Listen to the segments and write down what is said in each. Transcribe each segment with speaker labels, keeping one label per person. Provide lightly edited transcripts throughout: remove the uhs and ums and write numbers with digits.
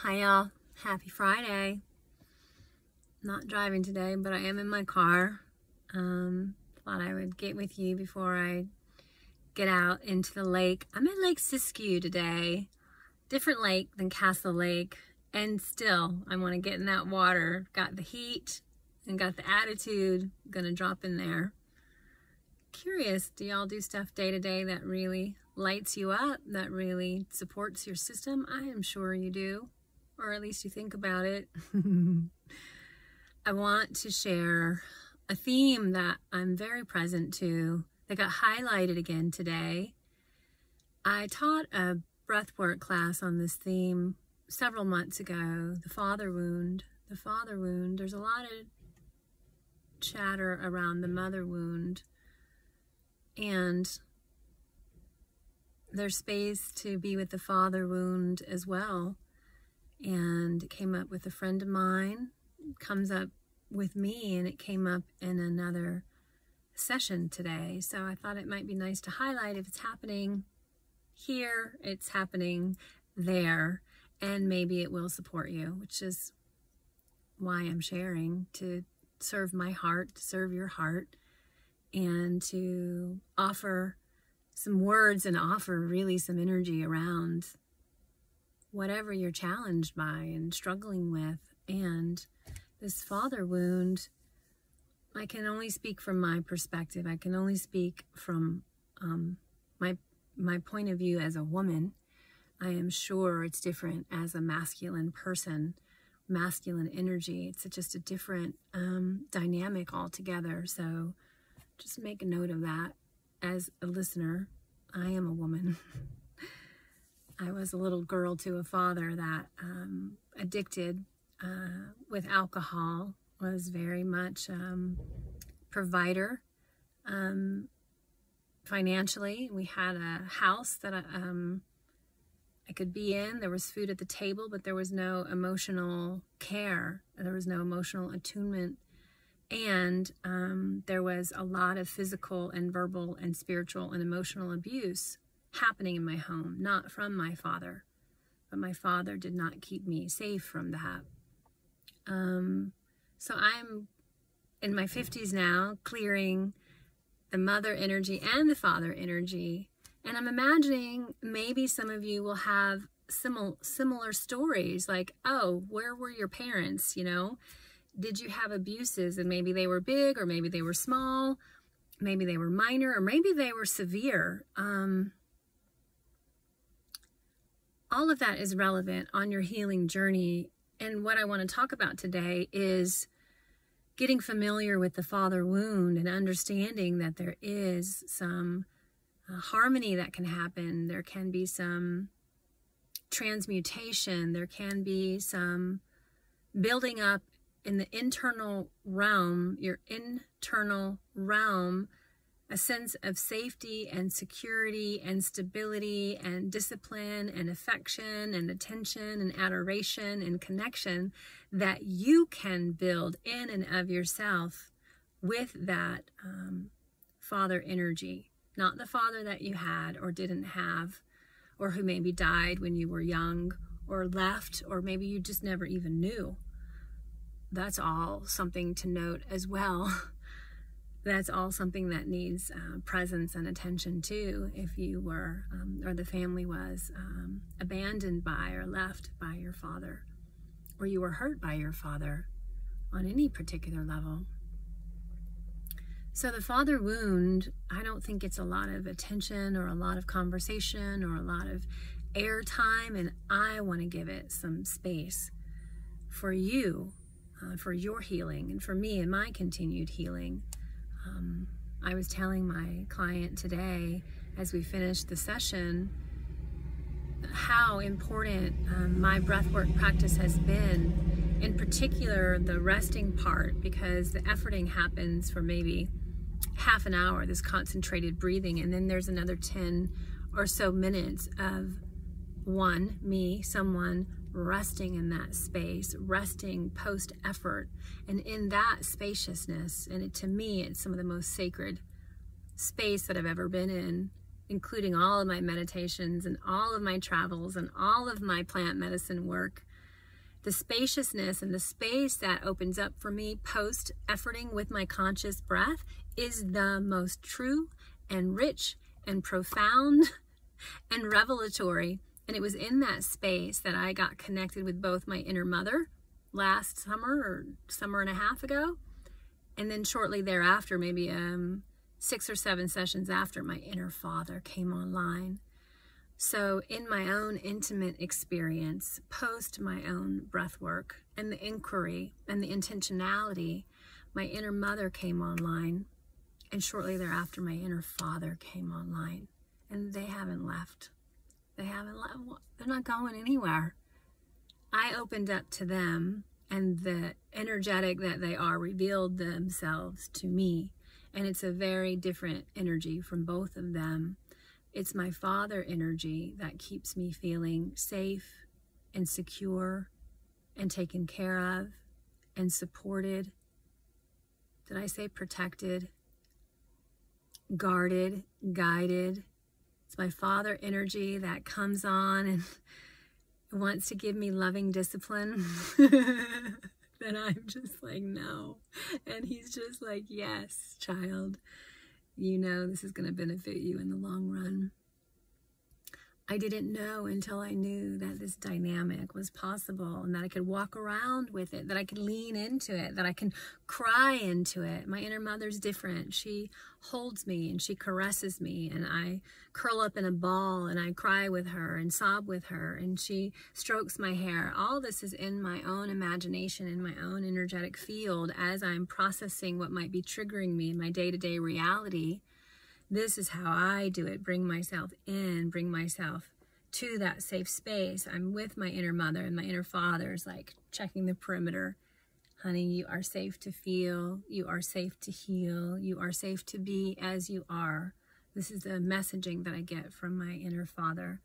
Speaker 1: Hi y'all, happy Friday. Not driving today, but I am in my car. Thought I would get with you before I get out into the lake. I'm at Lake Siskiyou today. Different lake than Castle Lake, and still I want to get in that water. Got the heat and got the attitude. Gonna drop in there. Curious, do y'all do stuff day to day that really lights you up, that really supports your system? I am sure you do, or at least you think about it. I want to share a theme that I'm very present to that got highlighted again today. I taught a breathwork class on this theme several months ago, the father wound. The father wound. There's a lot of chatter around the mother wound, and there's space to be with the father wound as well. And it came up with a friend of mine, comes up with me, and it came up in another session today. So I thought it might be nice to highlight if it's happening here, it's happening there, and maybe it will support you, which is why I'm sharing, to serve my heart, to serve your heart, and to offer some words and offer really some energy around whatever you're challenged by and struggling with. And this father wound, I can only speak from my perspective. I can only speak from my point of view as a woman. I am sure it's different as a masculine person, masculine energy. It's just a different dynamic altogether. So just make a note of that as a listener. I am a woman. I was a little girl to a father that addicted with alcohol, was very much provider financially. We had a house that I could be in. There was food at the table, but there was no emotional care. There was no emotional attunement. And there was a lot of physical and verbal and spiritual and emotional abuse happening in my home, not from my father, but my father did not keep me safe from that. So I'm in my 50s now, clearing the mother energy and the father energy. And I'm imagining maybe some of you will have similar stories, like, oh, where were your parents, you know? Did you have abuses, and maybe they were big, or maybe they were small, maybe they were minor, or maybe they were severe. All of that is relevant on your healing journey. And what I want to talk about today is getting familiar with the father wound and understanding that there is some harmony that can happen. There can be some transmutation. There can be some building up in the internal realm, your internal realm, a sense of safety and security and stability and discipline and affection and attention and adoration and connection that you can build in and of yourself with that father energy. Not the father that you had or didn't have, or who maybe died when you were young or left, or maybe you just never even knew. That's all something to note as well. That's all something that needs presence and attention too, if you were, or the family was abandoned by or left by your father, or you were hurt by your father on any particular level. So the father wound, I don't think it's a lot of attention or a lot of conversation or a lot of airtime, and I want to give it some space for you, for your healing, and for me and my continued healing. I was telling my client today, as we finished the session, how important my breathwork practice has been, in particular the resting part, because the efforting happens for maybe half an hour, this concentrated breathing, and then there's another 10 or so minutes of someone resting in that space, resting post-effort, and in that spaciousness. And to me, it's some of the most sacred space that I've ever been in, including all of my meditations and all of my travels and all of my plant medicine work. The spaciousness and the space that opens up for me post efforting with my conscious breath is the most true and rich and profound and revelatory. And it was in that space that I got connected with both my inner mother last summer or summer and a half ago. And then shortly thereafter, maybe 6 or 7 sessions after, my inner father came online. So in my own intimate experience, post my own breath work and the inquiry and the intentionality, my inner mother came online. And shortly thereafter, my inner father came online. And they haven't left. They haven't left. They're not going anywhere. I opened up to them, and the energetic that they are revealed themselves to me. And it's a very different energy from both of them. It's my father energy that keeps me feeling safe and secure and taken care of and supported. Did I say protected? Guarded, guided. It's my father energy that comes on and wants to give me loving discipline. Then I'm just like, no. And he's just like, yes, child. You know this is going to benefit you in the long run. I didn't know until I knew that this dynamic was possible and that I could walk around with it, that I could lean into it, that I can cry into it. My inner mother's different. She holds me and she caresses me, and I curl up in a ball and I cry with her and sob with her, and she strokes my hair. All this is in my own imagination, in my own energetic field as I'm processing what might be triggering me in my day-to-day reality. This is how I do it. Bring myself in, bring myself to that safe space. I'm with my inner mother, and my inner father's like checking the perimeter. Honey, you are safe to feel. You are safe to heal. You are safe to be as you are. This is the messaging that I get from my inner father.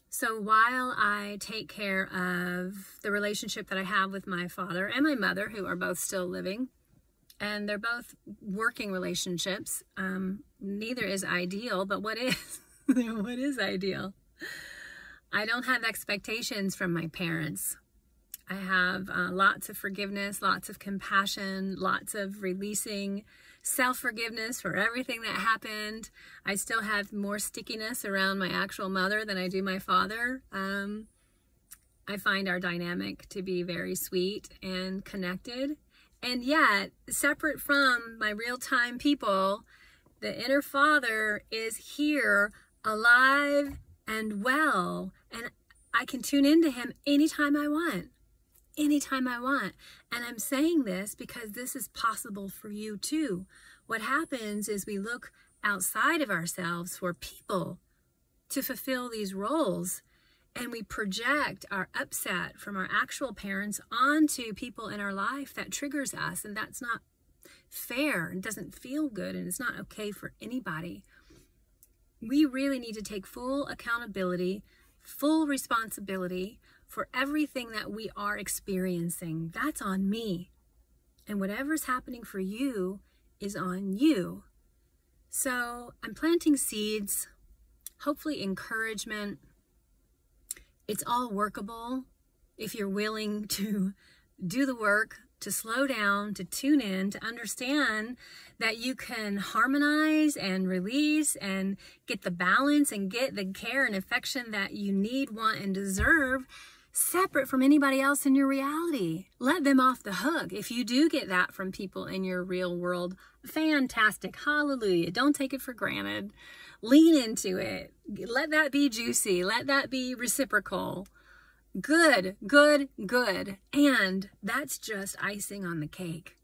Speaker 1: So while I take care of the relationship that I have with my father and my mother, who are both still living, and they're both working relationships. Neither is ideal, but what is? What is ideal? I don't have expectations from my parents. I have lots of forgiveness, lots of compassion, lots of releasing, self-forgiveness for everything that happened. I still have more stickiness around my actual mother than I do my father. I find our dynamic to be very sweet and connected. And yet, separate from my real-time people, the inner father is here, alive and well. And I can tune into him anytime I want. Anytime I want. And I'm saying this because this is possible for you too. What happens is we look outside of ourselves for people to fulfill these roles. And we project our upset from our actual parents onto people in our life that triggers us. And that's not fair. It doesn't feel good. And it's not okay for anybody. We really need to take full accountability, full responsibility for everything that we are experiencing. That's on me. And whatever's happening for you is on you. So I'm planting seeds, hopefully encouragement. It's all workable if you're willing to do the work, to slow down, to tune in, to understand that you can harmonize and release and get the balance and get the care and affection that you need, want, and deserve separate from anybody else in your reality. Let them off the hook. If you do get that from people in your real world, fantastic. Hallelujah. Don't take it for granted. Lean into it. Let that be juicy. Let that be reciprocal. Good, good, good. And that's just icing on the cake.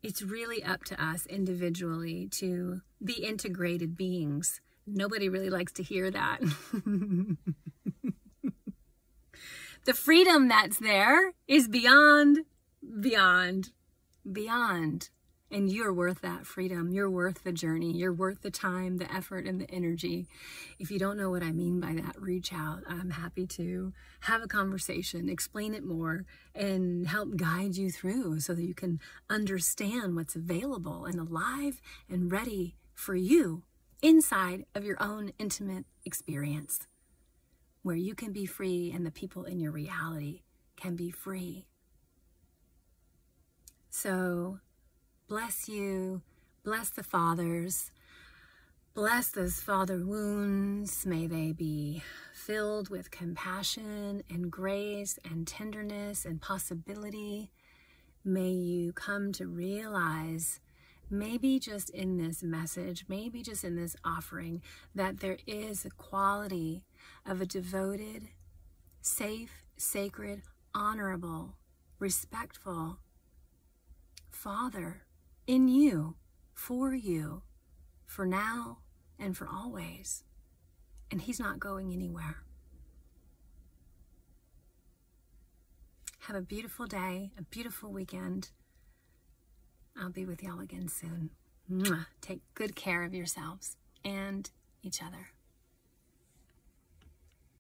Speaker 1: It's really up to us individually to be integrated beings. Nobody really likes to hear that. The freedom that's there is beyond. And you're worth that freedom. You're worth the journey. You're worth the time, the effort, and the energy. If you don't know what I mean by that, reach out. I'm happy to have a conversation, explain it more, and help guide you through so that you can understand what's available and alive and ready for you inside of your own intimate experience, where you can be free and the people in your reality can be free. So bless you, bless the fathers, bless those father wounds. May they be filled with compassion and grace and tenderness and possibility. May you come to realize, maybe just in this message, maybe just in this offering, that there is a quality of a devoted, safe, sacred, honorable, respectful Father in you, for now and for always. And He's not going anywhere. Have a beautiful day, a beautiful weekend. I'll be with y'all again soon. Mwah. Take good care of yourselves and each other.